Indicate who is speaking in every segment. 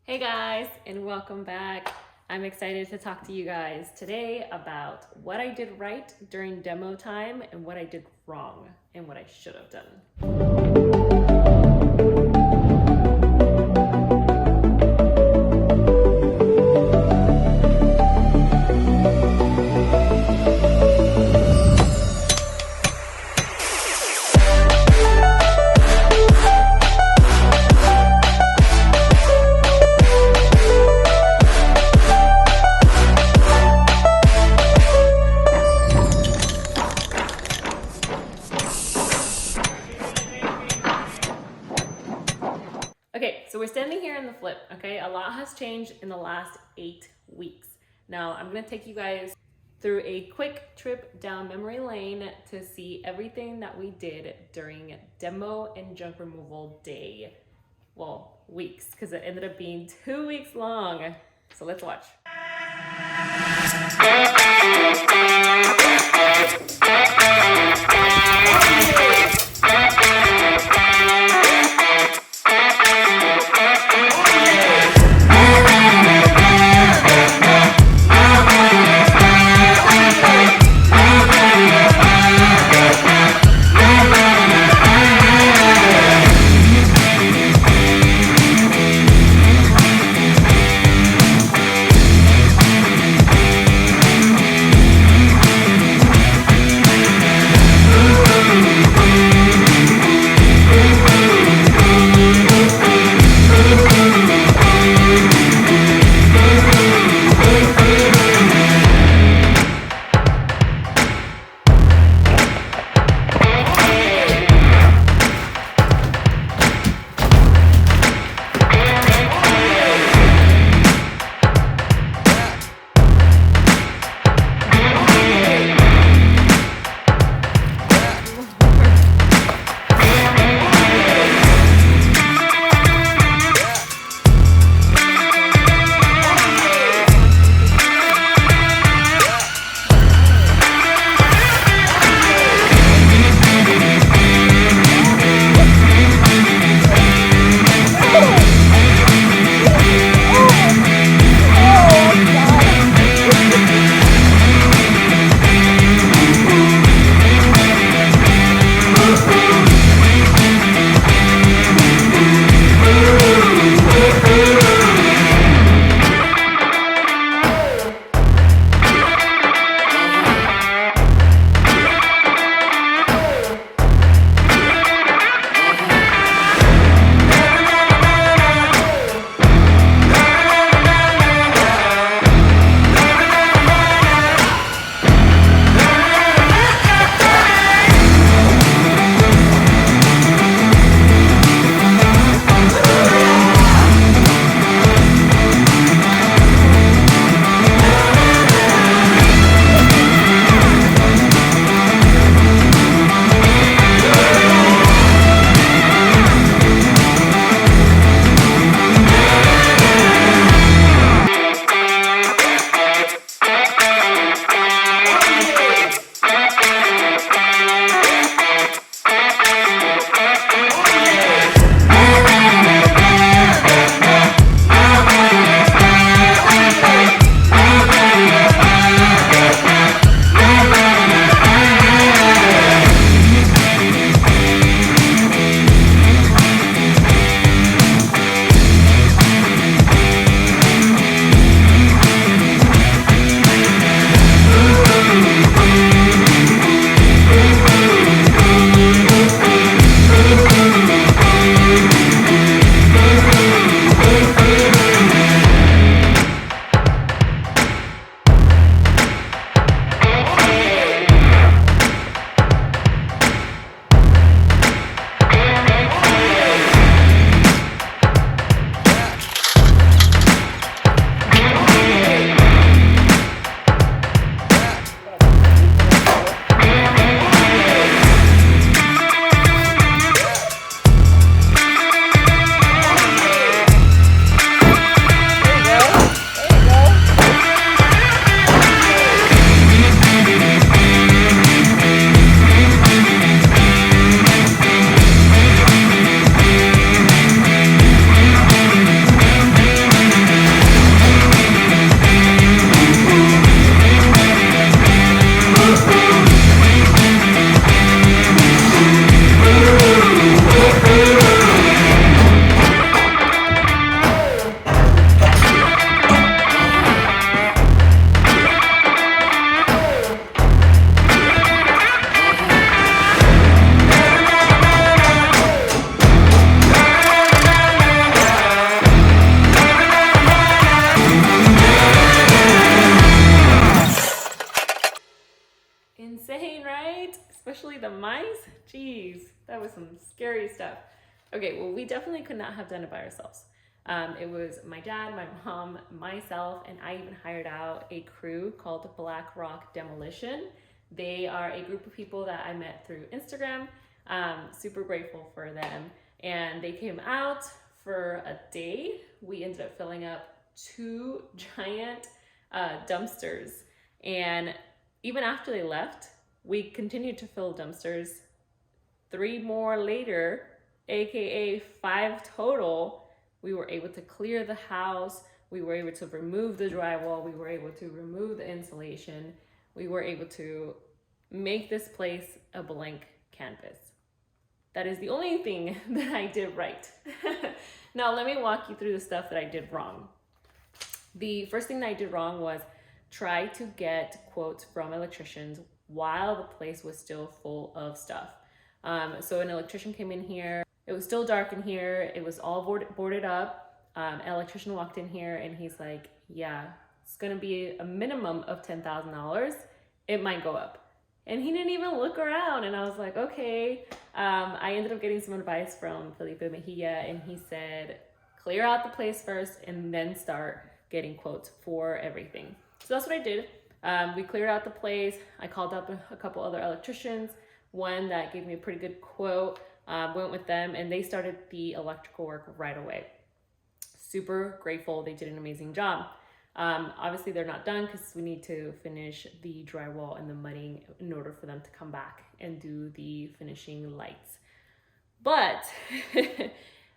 Speaker 1: Hey guys, and welcome back. I'm excited to talk to you guys today about what I did right during demo time and what I did wrong and what I should have done. Okay, so we're standing here in the flip, okay? A lot has changed in the last 8 weeks. Now, I'm gonna take you guys through a quick trip down memory lane to see everything that we did during demo and junk removal day. Well, weeks, because it ended up being 2 weeks long. So let's watch. the mice, jeez, that was some scary stuff. Okay, well, we definitely could not have done it by ourselves. It was my dad, my mom, myself, and I even hired out a crew called Black Rock Demolition. They are a group of people that I met through Instagram. Super grateful for them. And they came out for a day. We ended up filling up 2 giant dumpsters. And even after they left, we continued to fill dumpsters. 3 more later, AKA 5 total, we were able to clear the house. We were able to remove the drywall. We were able to remove the insulation. We were able to make this place a blank canvas. That is the only thing that I did right. Now, let me walk you through the stuff that I did wrong. The first thing that I did wrong was try to get quotes from electricians while the place was still full of stuff. So an electrician came in here. It was still dark in here. It was all boarded up. An electrician walked in here and he's like, yeah, it's gonna be a minimum of $10,000. It might go up. And he didn't even look around. And I was like, okay. I ended up getting some advice from Felipe Mejia, and he said, clear out the place first and then start getting quotes for everything. So that's what I did. We cleared out the place. I called up a couple other electricians, one that gave me a pretty good quote, went with them, and they started the electrical work right away. Super grateful. They did an amazing job. Obviously they're not done because we need to finish the drywall and the mudding in order for them to come back and do the finishing lights. But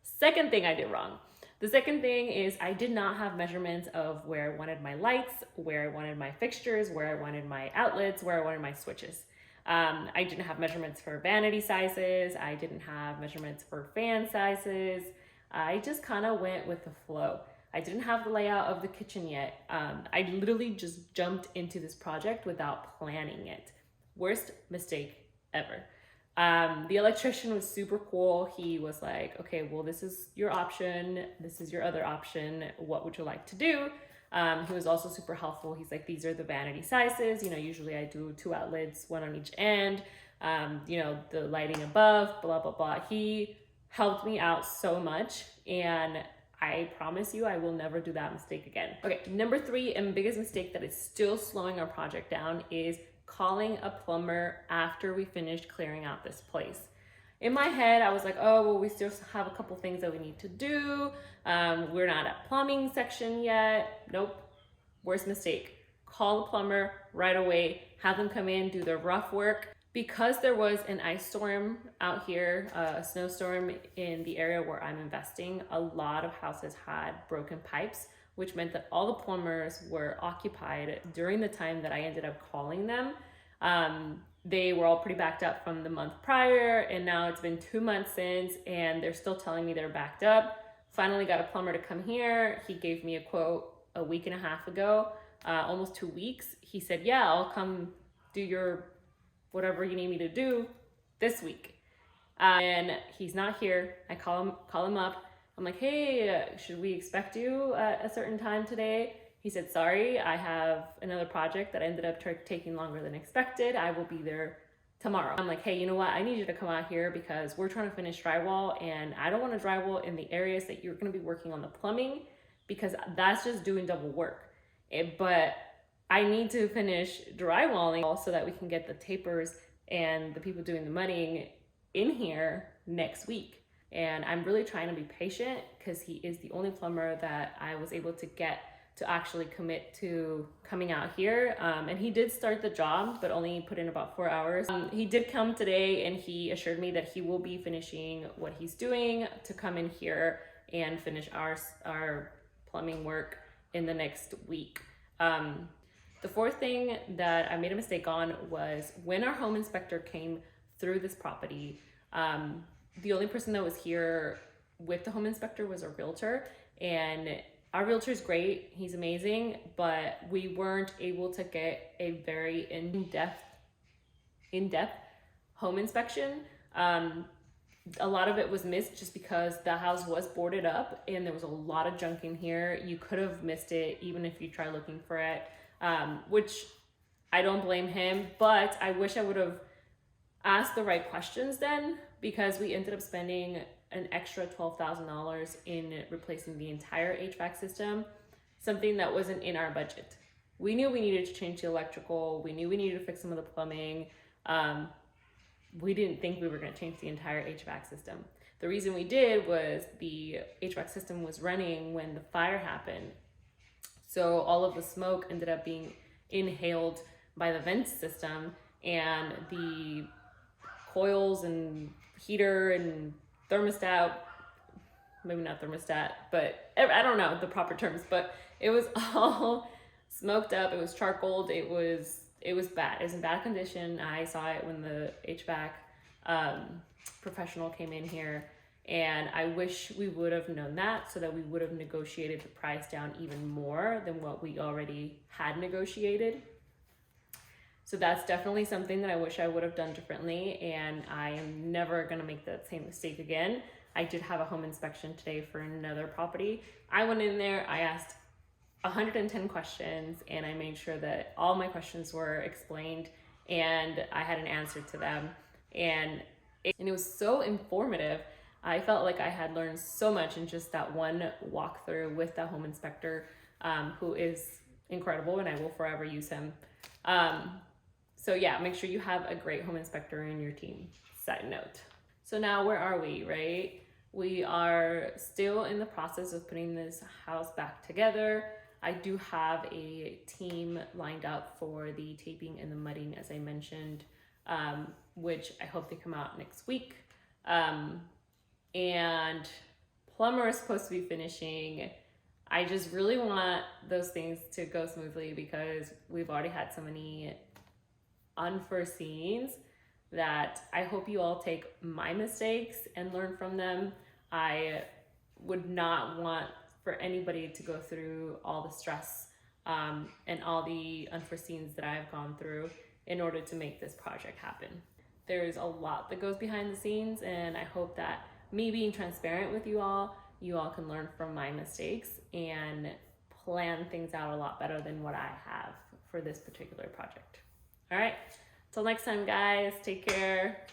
Speaker 1: second thing I did wrong. The second thing is I did not have measurements of where I wanted my lights, where I wanted my fixtures, where I wanted my outlets, where I wanted my switches. I didn't have measurements for vanity sizes. I didn't have measurements for fan sizes. I just kind of went with the flow. I didn't have the layout of the kitchen yet. I literally just jumped into this project without planning it. Worst mistake ever. The electrician was super cool. He was like, okay, well, this is your option. This is your other option. What would you like to do? He was also super helpful. He's like, these are the vanity sizes. You know, usually I do 2 outlets, 1 on each end. You know, the lighting above, blah, blah, blah. He helped me out so much, and I promise you I will never do that mistake again. Okay, number 3 and biggest mistake that is still slowing our project down is calling a plumber after we finished clearing out this place. In my head, I was like, oh, well, we still have a couple things that we need to do. We're not at plumbing section yet. Nope, worst mistake. Call the plumber right away, have them come in, do the rough work. Because there was an ice storm out here, a snowstorm in the area where I'm investing, a lot of houses had broken pipes, which meant that all the plumbers were occupied during the time that I ended up calling them. They were all pretty backed up from the month prior, and now it's been 2 months since, and they're still telling me they're backed up. Finally got a plumber to come here. He gave me a quote a week and a half ago, almost 2 weeks. He said, yeah, I'll come do your whatever you need me to do this week. And he's not here. I call him up. I'm like, hey, should we expect you at a certain time today? He said, sorry, I have another project that ended up taking longer than expected. I will be there tomorrow. I'm like, hey, you know what? I need you to come out here because we're trying to finish drywall, and I don't want to drywall in the areas that you're going to be working on the plumbing, because that's just doing double work. But I need to finish drywalling so that we can get the tapers and the people doing the mudding in here next week. And I'm really trying to be patient because he is the only plumber that I was able to get to actually commit to coming out here. And he did start the job, but only put in about 4 hours. He did come today, and he assured me that he will be finishing what he's doing to come in here and finish our plumbing work in the next week. The fourth thing that I made a mistake on was when our home inspector came through this property, the only person that was here with the home inspector was a realtor, and our realtor is great. He's amazing, but we weren't able to get a very in-depth home inspection. A lot of it was missed just because the house was boarded up and there was a lot of junk in here. You could have missed it even if you try looking for it. Which I don't blame him, but I wish I would have ask the right questions then, because we ended up spending an extra $12,000 in replacing the entire HVAC system, something that wasn't in our budget. We knew we needed to change the electrical. We knew we needed to fix some of the plumbing. We didn't think we were going to change the entire HVAC system. The reason we did was the HVAC system was running when the fire happened. So all of the smoke ended up being inhaled by the vent system, and the coils and heater and thermostat, maybe not thermostat, but I don't know the proper terms, but it was all smoked up. It was charcoaled. It was bad. It was in bad condition. I saw it when the HVAC professional came in here, and I wish we would have known that, so that we would have negotiated the price down even more than what we already had negotiated. So that's definitely something that I wish I would have done differently, and I am never gonna make that same mistake again. I did have a home inspection today for another property. I went in there, I asked 110 questions, and I made sure that all my questions were explained and I had an answer to them. And it was so informative. I felt like I had learned so much in just that one walkthrough with the home inspector, who is incredible, and I will forever use him. So yeah, make sure you have a great home inspector in your team. Side note. So now where are we, right? We are still in the process of putting this house back together. I do have a team lined up for the taping and the mudding, as I mentioned, which I hope they come out next week. And plumber is supposed to be finishing. I just really want those things to go smoothly, because we've already had so many unforeseens that I hope you all take my mistakes and learn from them. I would not want for anybody to go through all the stress and all the unforeseens that I've gone through in order to make this project happen. There's a lot that goes behind the scenes, and I hope that me being transparent with you all can learn from my mistakes and plan things out a lot better than what I have for this particular project. All right, till next time, guys, take care.